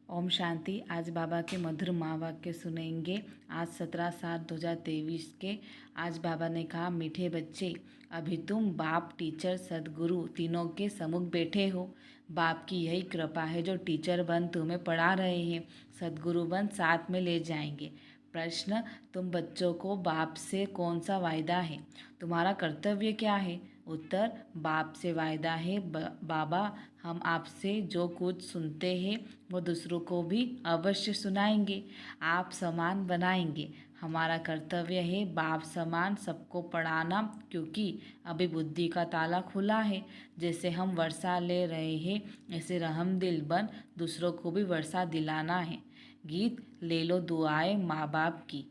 ओम शांति। आज बाबा के मधुर महावाक्य सुनेंगे। आज 17/7/2023 के। आज बाबा ने कहा, मीठे बच्चे, अभी तुम बाप, टीचर, सदगुरु तीनों के सम्मुख बैठे हो। बाप की यही कृपा है जो टीचर बन तुम्हें पढ़ा रहे हैं, सदगुरु बन साथ में ले जाएंगे। प्रश्न, तुम बच्चों को बाप से कौन सा वायदा है? तुम्हारा कर्तव्य क्या है? उत्तर, बाप से वायदा है, बाबा हम आपसे जो कुछ सुनते हैं वो दूसरों को भी अवश्य सुनाएंगे, आप समान बनाएंगे। हमारा कर्तव्य है बाप समान सबको पढ़ाना, क्योंकि अभी बुद्धि का ताला खुला है। जैसे हम वर्षा ले रहे हैं, ऐसे रहमदिल बन दूसरों को भी वर्षा दिलाना है। गीत ले लो दुआएं माँ बाप की।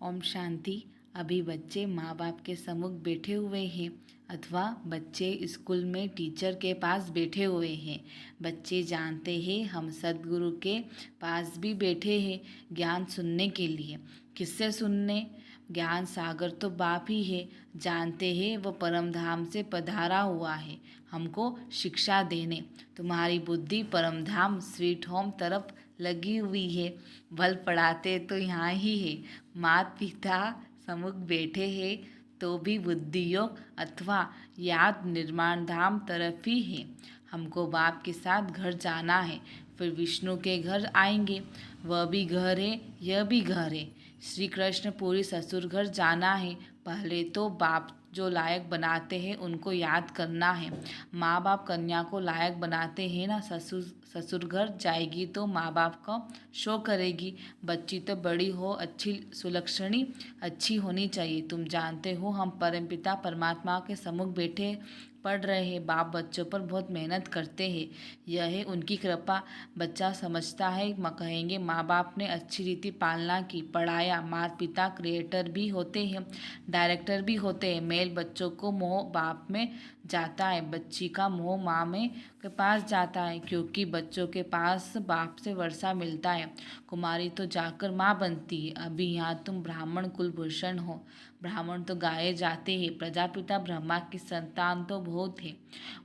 ओम शांति। अभी बच्चे माँ बाप के सम्मुख बैठे हुए हैं, अथवा बच्चे स्कूल में टीचर के पास बैठे हुए हैं। बच्चे जानते हैं हम सदगुरु के पास भी बैठे हैं ज्ञान सुनने के लिए। किससे सुनने? ज्ञान सागर तो बाप ही है। जानते हैं वो परम धाम से पधारा हुआ है हमको शिक्षा देने। तुम्हारी बुद्धि परम धाम स्वीट होम तरफ लगी हुई है। बल पढ़ाते तो यहाँ ही है। माता पिता सम्मुख बैठे हैं तो भी बुद्धि योग अथवा याद निर्माण धाम तरफ ही है। हमको बाप के साथ घर जाना है, फिर विष्णु के घर आएंगे। वह भी घर है, यह भी घर है। श्री कृष्ण पूरी ससुर घर जाना है। पहले तो बाप जो लायक बनाते हैं उनको याद करना है। माँ बाप कन्या को लायक बनाते हैं ना। ससुर घर जाएगी तो माँ बाप का शो करेगी। बच्ची तो बड़ी हो, अच्छी सुलक्षणी अच्छी होनी चाहिए। तुम जानते हो हम परमपिता परमात्मा के सम्मुख बैठे पढ़ रहे हैं। बाप बच्चों पर बहुत मेहनत करते हैं, यह है उनकी कृपा। बच्चा समझता है, कहेंगे माँ बाप ने अच्छी रीति पालना की, पढ़ाया। माता पिता क्रिएटर भी होते हैं, डायरेक्टर भी होते हैं। मेल बच्चों को मोह बाप में जाता है, बच्ची का मोह माँ में के पास जाता है, क्योंकि बच्चों के पास बाप से वर्षा मिलता है। कुमारी तो जाकर माँ बनती है। अभी यहाँ तुम ब्राह्मण कुलभूषण हो। ब्राह्मण तो गाए जाते हैं। प्रजापिता ब्रह्मा की संतान तो बहुत है।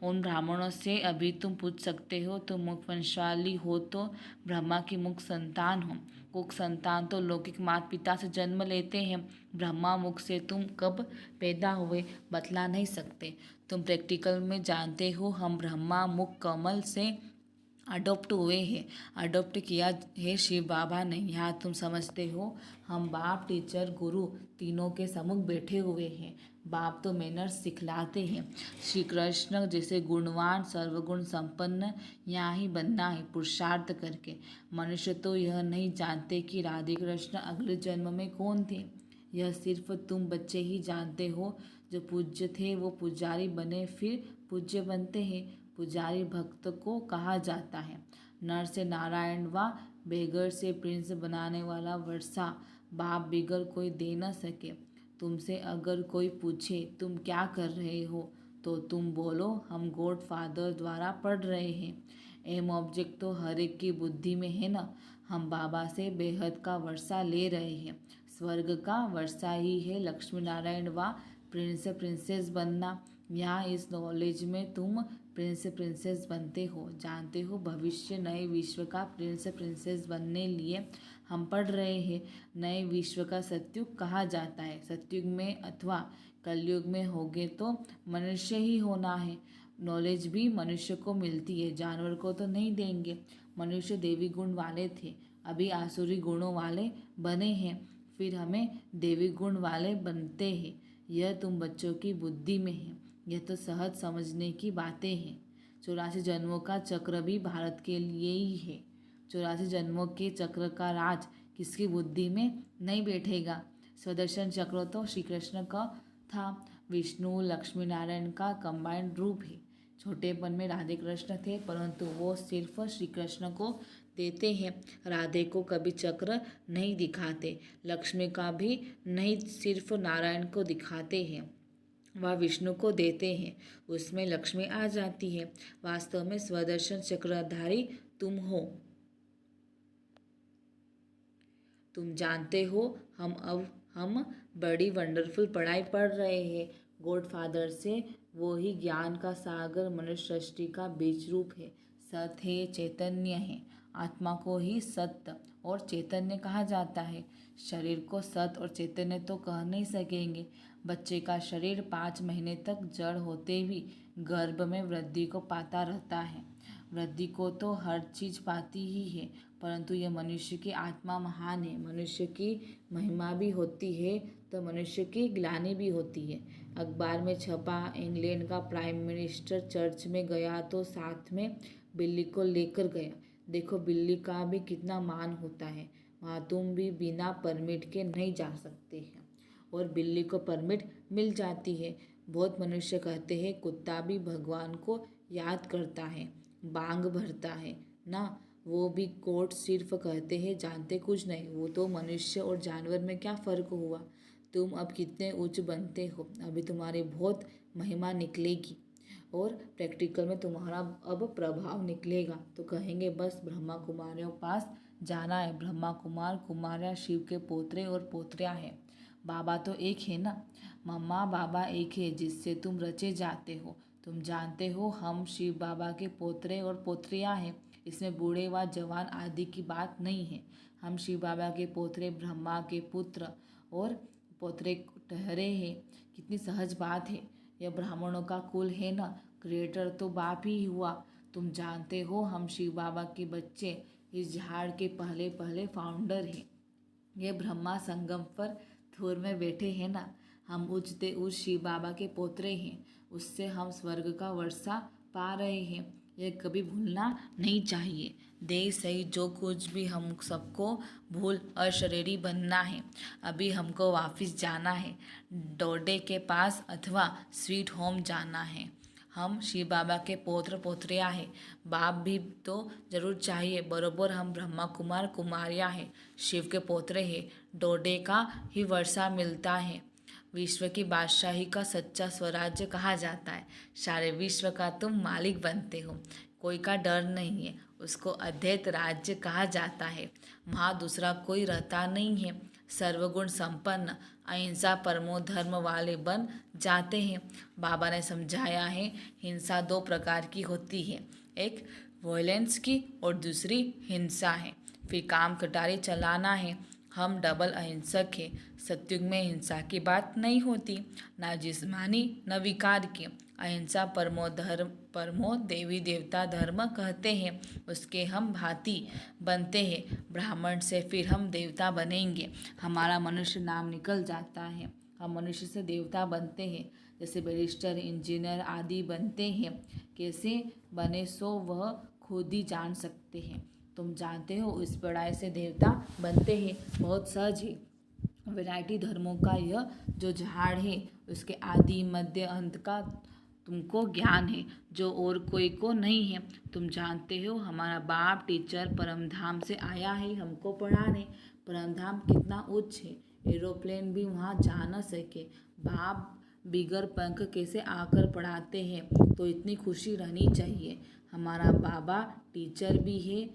उन ब्राह्मणों से अभी तुम पूछ सकते हो, तुम मुख वंशाली हो तो ब्रह्मा की मुख संतान हो। कुक संतान तो लौकिक माता पिता से जन्म लेते हैं। ब्रह्मा मुख से तुम कब पैदा हुए बतला नहीं सकते। तुम प्रैक्टिकल में जानते हो हम ब्रह्मा मुख कमल से अडोप्ट हुए हैं। अडोप्ट किया है शिव बाबा ने। यहाँ तुम समझते हो हम बाप, टीचर, गुरु तीनों के सम्मुख बैठे हुए हैं। बाप तो मैनर्स सिखलाते हैं। श्री कृष्ण जैसे गुणवान सर्वगुण संपन्न यहाँ ही बनना है पुरुषार्थ करके। मनुष्य तो यह नहीं जानते कि राधे कृष्ण अगले जन्म में कौन थे। यह सिर्फ तुम बच्चे ही जानते हो। जो पूज्य थे वो पुजारी बने, फिर पूज्य बनते हैं। पुजारी भक्त को कहा जाता है। नर से नारायण व बेगर से प्रिंस बनाने वाला वर्षा बाप बिगर कोई दे न सके। तुमसे अगर कोई पूछे तुम क्या कर रहे हो, तो तुम बोलो हम गॉड फादर द्वारा पढ़ रहे हैं। एम ऑब्जेक्ट तो हर एक की बुद्धि में है ना। हम बाबा से बेहद का वर्षा ले रहे हैं। स्वर्ग का वर्षा ही है लक्ष्मी नारायण व प्रिंस प्रिंसेस बनना। यहाँ इस नॉलेज में तुम प्रिंसेस बनते हो। जानते हो भविष्य नए विश्व का प्रिंसेस बनने लिए हम पढ़ रहे हैं। नए विश्व का सतयुग कहा जाता है। सतयुग में अथवा कलयुग में होगे तो मनुष्य ही होना है। नॉलेज भी मनुष्य को मिलती है, जानवर को तो नहीं देंगे। मनुष्य देवी गुण वाले थे, अभी आसुरी गुणों वाले बने हैं, फिर हमें देवी गुण वाले बनते हैं। यह तुम बच्चों की बुद्धि में है। यह तो सहज समझने की बातें हैं। 84 जन्मों का चक्र भी भारत के लिए ही है। 84 जन्मों के चक्र का राज किसकी बुद्धि में नहीं बैठेगा। स्वदर्शन चक्र तो श्री कृष्ण का था। विष्णु लक्ष्मी नारायण का कंबाइंड रूप है। छोटेपन में राधे कृष्ण थे, परंतु वो सिर्फ श्री कृष्ण को देते हैं। राधे को कभी चक्र नहीं दिखाते, लक्ष्मी का भी नहीं, सिर्फ नारायण को दिखाते हैं। वह विष्णु को देते हैं, उसमें लक्ष्मी आ जाती है। वास्तव में स्वदर्शन चक्रधारी तुम हो। तुम जानते हो हम बड़ी वंडरफुल पढ़ाई पढ़ रहे हैं। गॉड फादर से वो ही ज्ञान का सागर मनुष्य सृष्टि का बीज रूप है। सत है, चैतन्य है, आत्मा को ही सत्य और चैतन्य कहा जाता है। शरीर को सत्य और चैतन्य तो कह नहीं सकेंगे। बच्चे का शरीर 5 महीने तक जड़ होते भी गर्भ में वृद्धि को पाता रहता है। वृद्धि को तो हर चीज़ पाती ही है, परंतु यह मनुष्य की आत्मा महान है। मनुष्य की महिमा भी होती है तो मनुष्य की ग्लानि भी होती है। अखबार में छपा, इंग्लैंड का प्राइम मिनिस्टर चर्च में गया तो साथ में बिल्ली को लेकर गया। देखो बिल्ली का भी कितना मान होता है। वहाँ तुम भी बिना परमिट के नहीं जा सकते हैं और बिल्ली को परमिट मिल जाती है। बहुत मनुष्य कहते हैं कुत्ता भी भगवान को याद करता है, बांग भरता है ना। वो भी कोर्ट सिर्फ कहते हैं, जानते कुछ नहीं। वो तो मनुष्य और जानवर में क्या फ़र्क हुआ। तुम अब कितने उच्च बनते हो, अभी तुम्हारी बहुत महिमा निकलेगी और प्रैक्टिकल में तुम्हारा अब प्रभाव निकलेगा। तो कहेंगे बस ब्रह्मा कुमारियों पास जाना है। ब्रह्मा कुमार कुमारियाँ शिव के पोतरे और पोत्रियाँ हैं। बाबा तो एक है ना, मम्मा बाबा एक है जिससे तुम रचे जाते हो। तुम जानते हो हम शिव बाबा के पोतरे और पोत्रियाँ हैं। इसमें बूढ़े व जवान आदि की बात नहीं है। हम शिव बाबा के पोतरे ब्रह्मा के पुत्र और पोतरे ठहरे हैं। कितनी सहज बात है। यह ब्राह्मणों का कुल है ना, क्रिएटर तो बाप ही हुआ। तुम जानते हो हम शिव बाबा के बच्चे इस झाड़ के पहले पहले फाउंडर हैं। ये ब्रह्मा संगम पर धूर में बैठे हैं ना, हम उच्चते उच्च शिव बाबा के पोतरे हैं। उससे हम स्वर्ग का वर्षा पा रहे हैं। ये कभी भूलना नहीं चाहिए। देश सही जो कुछ भी हम सबको भूल अशरीरी बनना है। अभी हमको वापस जाना है, डोडे के पास अथवा स्वीट होम जाना है। हम शिव बाबा के पौत्र पोत्रियाँ हैं। बाप भी तो जरूर चाहिए। बरोबर हम ब्रह्मा कुमार कुमारियाँ हैं, शिव के पोत्रे हैं। डोडे का ही वर्षा मिलता है। विश्व की बादशाही का सच्चा स्वराज्य कहा जाता है। सारे विश्व का तुम मालिक बनते हो। कोई का डर नहीं है, उसको अद्वैत राज्य कहा जाता है। वहाँ दूसरा कोई रहता नहीं है। सर्वगुण संपन्न अहिंसा परमो धर्म वाले बन जाते हैं। बाबा ने समझाया है हिंसा 2 प्रकार की होती है, एक वॉयलेंस की और दूसरी हिंसा है। फिर काम कटारी चलाना है। हम डबल अहिंसक हैं। सत्युग में हिंसा की बात नहीं होती, ना जिस्मानी न विकार की। अहिंसा परमो देवी देवता धर्म कहते हैं। उसके हम भांति बनते हैं। ब्राह्मण से फिर हम देवता बनेंगे। हमारा मनुष्य नाम निकल जाता है। हम मनुष्य से देवता बनते हैं। जैसे बैरिस्टर इंजीनियर आदि बनते हैं। कैसे बने सो वह खुद ही जान सकते हैं। तुम जानते हो इस पढ़ाई से देवता बनते हैं, बहुत सहज है। वैरायटी धर्मों का यह जो झाड़ है उसके आदि मध्य अंत का तुमको ज्ञान है, जो और कोई को नहीं है। तुम जानते हो हमारा बाप टीचर परमधाम से आया है हमको पढ़ाने। परमधाम कितना उच्च है, एरोप्लेन भी वहाँ जा न सके। बाप बिगर पंख कैसे आकर पढ़ाते हैं, तो इतनी खुशी रहनी चाहिए। हमारा बाबा टीचर भी है,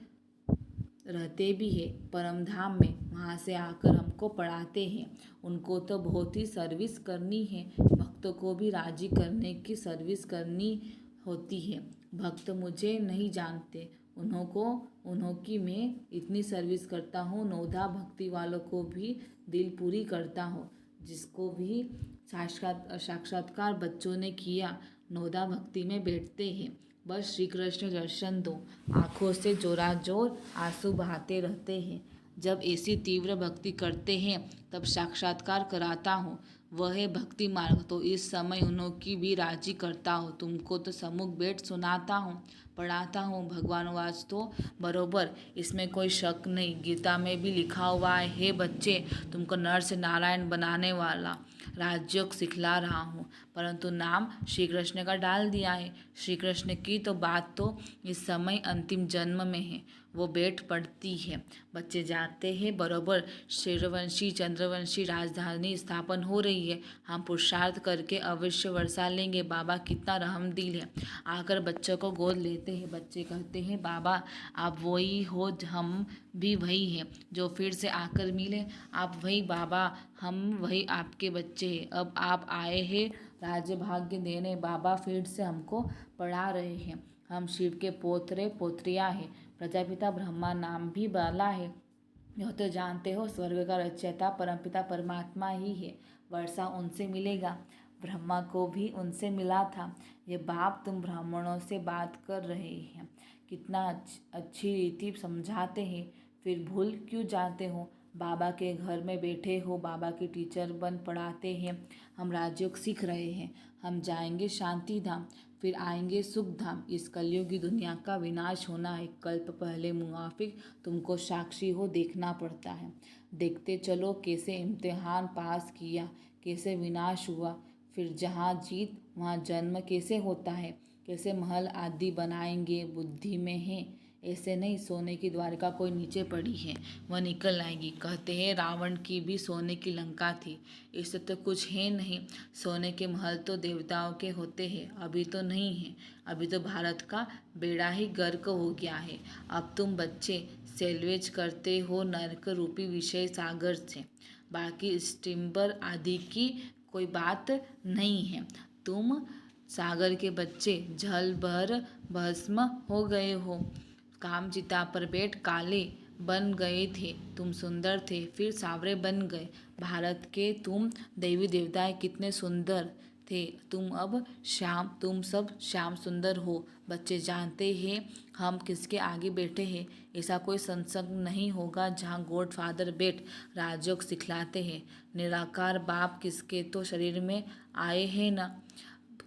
रहते भी है परमधाम में, वहाँ से आकर हमको पढ़ाते हैं। उनको तो बहुत ही सर्विस करनी है। भक्तों को भी राजी करने की सर्विस करनी होती है। भक्त मुझे नहीं जानते, उन्हों की मैं इतनी सर्विस करता हूँ। नौधा भक्ति वालों को भी दिल पूरी करता हूँ। जिसको भी साक्षात्कार बच्चों ने किया, नौधा भक्ति में बैठते हैं। बस श्री कृष्ण दर्शन दो। आँखों से जोराजोर आंसू बहाते रहते हैं। जब ऐसी तीव्र भक्ति करते हैं तब साक्षात्कार कराता हूँ। वह है भक्ति मार्ग, तो इस समय उन्हों की भी राजी करता हूँ। तुमको तो सम्मुख बैठ सुनाता हूँ, पढ़ाता हूँ। भगवानवास तो बरोबर, इसमें कोई शक नहीं। गीता में भी लिखा हुआ है, हे बच्चे तुमको नर से नारायण बनाने वाला राजयोग सिखला रहा हूँ, परंतु नाम श्री कृष्ण का डाल दिया है। श्री कृष्ण की तो बात तो इस समय अंतिम जन्म में है, वो बैठ पड़ती है। बच्चे जानते हैं बरोबर सूर्यवंशी चंद्रवंशी राजधानी स्थापन हो रही है। हम पुरुषार्थ करके अवश्य वर्षा लेंगे। बाबा कितना रहमदिल है, आकर बच्चों को गोद लेते हैं। बच्चे कहते हैं बाबा आप वही हो, हम भी वही हैं जो फिर से आकर मिले। आप वही बाबा, हम वही आपके बच्चे हैं। अब आप आए हैं राज्य भाग्य देने। बाबा फिर से हमको पढ़ा रहे हैं। हम शिव के पोतरे पोत्रियाँ हैं। प्रजापिता ब्रह्मा नाम भी वाला है। यह तो जानते हो स्वर्ग का रचयिता परमपिता परमात्मा ही है। वर्षा उनसे मिलेगा। ब्रह्मा को भी उनसे मिला था। ये बाप तुम ब्राह्मणों से बात कर रहे हैं, कितना अच्छी रीति समझाते हैं, फिर भूल क्यों जाते हो? बाबा के घर में बैठे हो, बाबा के टीचर बन पढ़ाते हैं। हम राजयोग सीख रहे हैं। हम जाएंगे शांति धाम, फिर आएंगे सुख धाम। इस कलयुगी दुनिया का विनाश होना है। कल्प पहले मुनाफिक तुमको साक्षी हो देखना पड़ता है। देखते चलो कैसे इम्तिहान पास किया, कैसे विनाश हुआ, फिर जहाँ जीत वहाँ जन्म कैसे होता है, कैसे महल आदि बनाएंगे। बुद्धि में है, ऐसे नहीं सोने की द्वारिका कोई नीचे पड़ी है, वह निकल आएगी। कहते हैं रावण की भी सोने की लंका थी। इससे तो कुछ है नहीं। सोने के महल तो देवताओं के होते हैं, अभी तो नहीं है। अभी तो भारत का बेड़ा ही गर्क हो गया है। अब तुम बच्चे सेल्वेज करते हो नरक रूपी विषय सागर से, बाकी स्टिम्बर आदि की कोई बात नहीं है। तुम सागर के बच्चे जल भर भस्म हो गए हो। काम चिता पर बैठ काले बन गए थे। तुम सुंदर थे, फिर सावरे बन गए। भारत के तुम देवी देवताएं कितने सुंदर थे, तुम सब श्याम सुंदर हो। बच्चे जानते हैं हम किसके आगे बैठे हैं। ऐसा कोई सत्संग नहीं होगा जहाँ गॉड फादर बैठ राजयोग सिखलाते हैं। निराकार बाप किसके तो शरीर में आए हैं ना।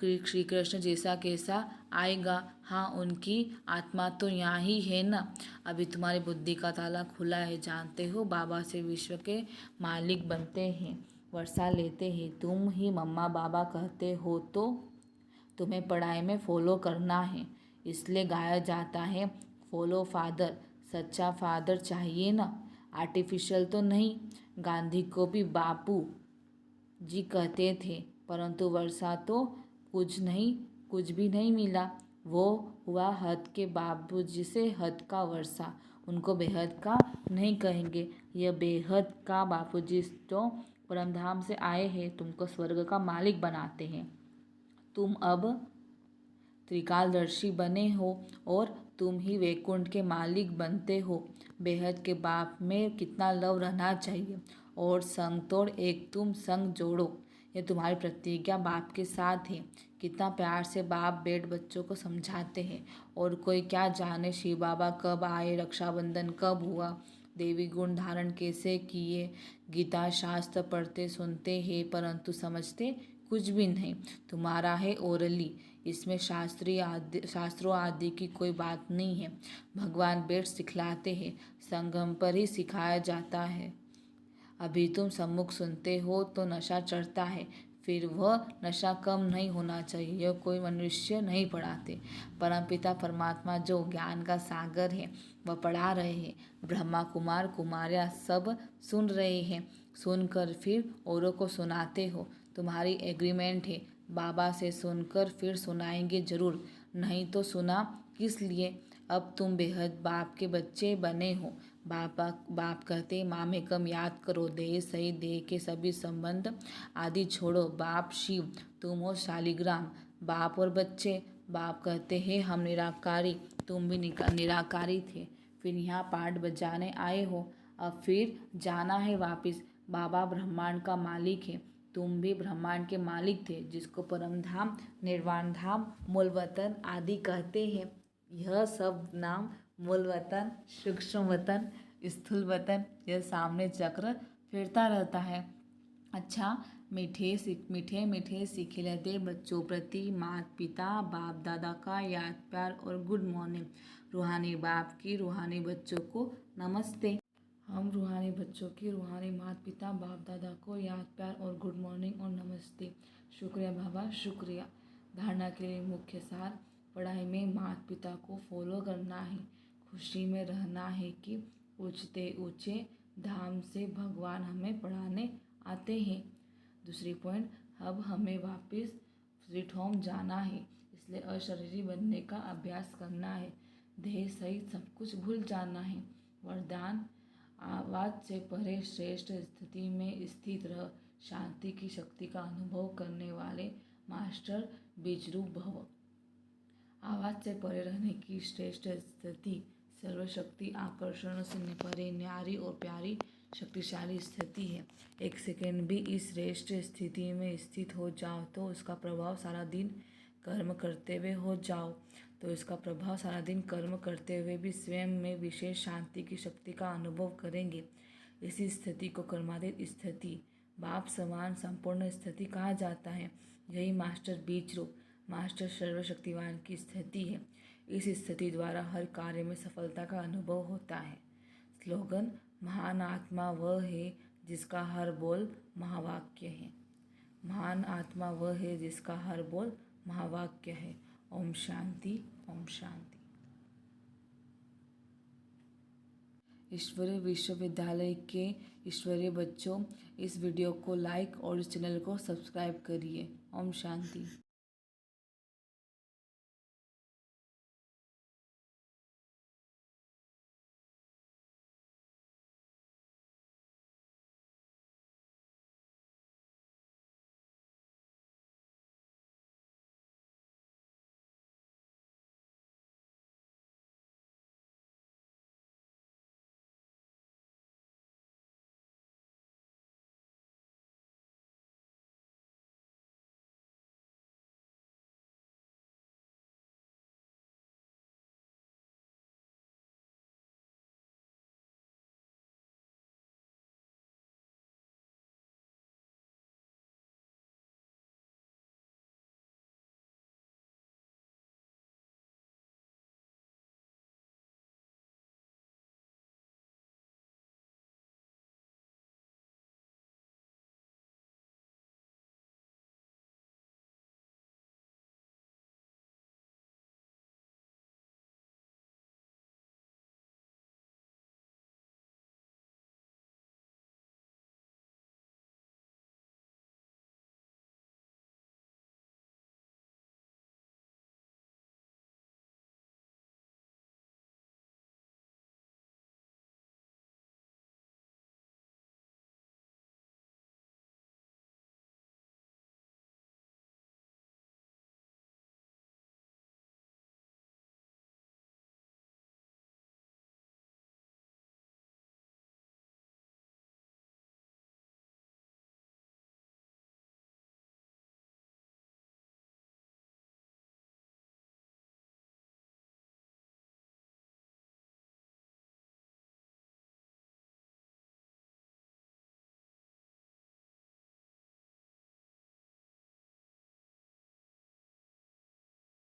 श्री कृष्ण जैसा कैसा आएगा? हाँ, उनकी आत्मा तो यहाँ ही है ना। अभी तुम्हारी बुद्धि का ताला खुला है। जानते हो बाबा से विश्व के मालिक बनते हैं, वर्षा लेते हैं। तुम ही मम्मा बाबा कहते हो तो तुम्हें पढ़ाई में फॉलो करना है, इसलिए गाया जाता है फॉलो फादर। सच्चा फादर चाहिए ना, आर्टिफिशियल तो नहीं। गांधी को भी बापू जी कहते थे, परंतु वर्षा तो कुछ भी नहीं मिला। वो हुआ हद के बाबूजी से हद का वर्षा। उनको बेहद का नहीं कहेंगे। यह बेहद का बापूजी तो परमधाम से आए हैं, तुमको स्वर्ग का मालिक बनाते हैं। तुम अब त्रिकालदर्शी बने हो और तुम ही वैकुंठ के मालिक बनते हो। बेहद के बाप में कितना लव रहना चाहिए। और संग तोड़ एक तुम संग जोड़ो, ये तुम्हारी प्रतिज्ञा बाप के साथ है। कितना प्यार से बाप बेट बच्चों को समझाते हैं। और कोई क्या जाने शिव बाबा कब आए, रक्षाबंधन कब हुआ, देवी गुण धारण कैसे किए। गीता शास्त्र पढ़ते सुनते हैं, परंतु समझते कुछ भी नहीं। तुम्हारा है ओरली, इसमें शास्त्रों आदि की कोई बात नहीं है। भगवान बेट सिखलाते हैं, संगम पर ही सिखाया जाता है। अभी तुम सम्मुख सुनते हो तो नशा चढ़ता है, फिर वह नशा कम नहीं होना चाहिए। यह कोई मनुष्य नहीं पढ़ाते। परमपिता परमात्मा जो ज्ञान का सागर है वह पढ़ा रहे हैं। ब्रह्मा कुमार कुमारियाँ सब सुन रहे हैं। सुनकर फिर औरों को सुनाते हो। तुम्हारी एग्रीमेंट है, बाबा से सुनकर फिर सुनाएंगे जरूर, नहीं तो सुना किस लिए। अब तुम बेहद बाप के बच्चे बने हो। बाप कहते मामे कम याद करो, देह सही देह के सभी संबंध आदि छोड़ो। बाप शिव, तुम हो शालिग्राम। बाप और बच्चे, बाप कहते हैं हम निराकारी, तुम भी निराकारी थे, फिर यहाँ पाठ बजाने आए हो, अब फिर जाना है वापिस। बाबा ब्रह्मांड का मालिक है, तुम भी ब्रह्मांड के मालिक थे, जिसको परम धाम, निर्वाण धाम, मूल वतन आदि कहते हैं। यह सब नाम मूल वतन, सूक्ष्म वतन, स्थूल वतन, यह सामने चक्र फिरता रहता है। अच्छा, मीठे मीठे सिखिलते बच्चों प्रति माता पिता बाप दादा का याद प्यार और गुड मॉर्निंग। रूहानी बाप की रूहानी बच्चों को नमस्ते। हम रूहानी बच्चों की रूहानी माता पिता बाप दादा को याद प्यार और गुड मॉर्निंग और नमस्ते। शुक्रिया बाबा, शुक्रिया। धारणा के लिए मुख्य सार, पढ़ाई में माता पिता को फॉलो करना है। खुशी में रहना है कि ऊंचते ऊंचे धाम से भगवान हमें पढ़ाने आते हैं। दूसरी पॉइंट, अब हमें वापस स्वीट होम जाना है, इसलिए अशरीरी बनने का अभ्यास करना है। देह सहित सब कुछ भूल जाना है। वरदान, आवाज से परे श्रेष्ठ स्थिति में स्थित रह, शांति की शक्ति का अनुभव करने वाले मास्टर बीजरूप भव। आवाज से परे रहने की श्रेष्ठ स्थिति सर्वशक्ति आकर्षण से परे न्यारी और प्यारी शक्तिशाली स्थिति है। एक सेकेंड भी इस श्रेष्ठ स्थिति में स्थित हो जाओ तो उसका प्रभाव सारा दिन कर्म करते हुए भी स्वयं में विशेष शांति की शक्ति का अनुभव करेंगे। इसी स्थिति को कर्मातीत स्थिति, बाप समान संपूर्ण स्थिति कहा जाता है। यही मास्टर बीज रूप, मास्टर सर्वशक्तिवान की स्थिति है। इस स्थिति द्वारा हर कार्य में सफलता का अनुभव होता है। स्लोगन: महान आत्मा वह है जिसका हर बोल महावाक्य है। महान आत्मा वह है जिसका हर बोल महावाक्य है। ओम शांति, ओम शांति। ईश्वरीय विश्वविद्यालय के ईश्वरीय बच्चों, इस वीडियो को लाइक और इस चैनल को सब्सक्राइब करिए। ओम शांति।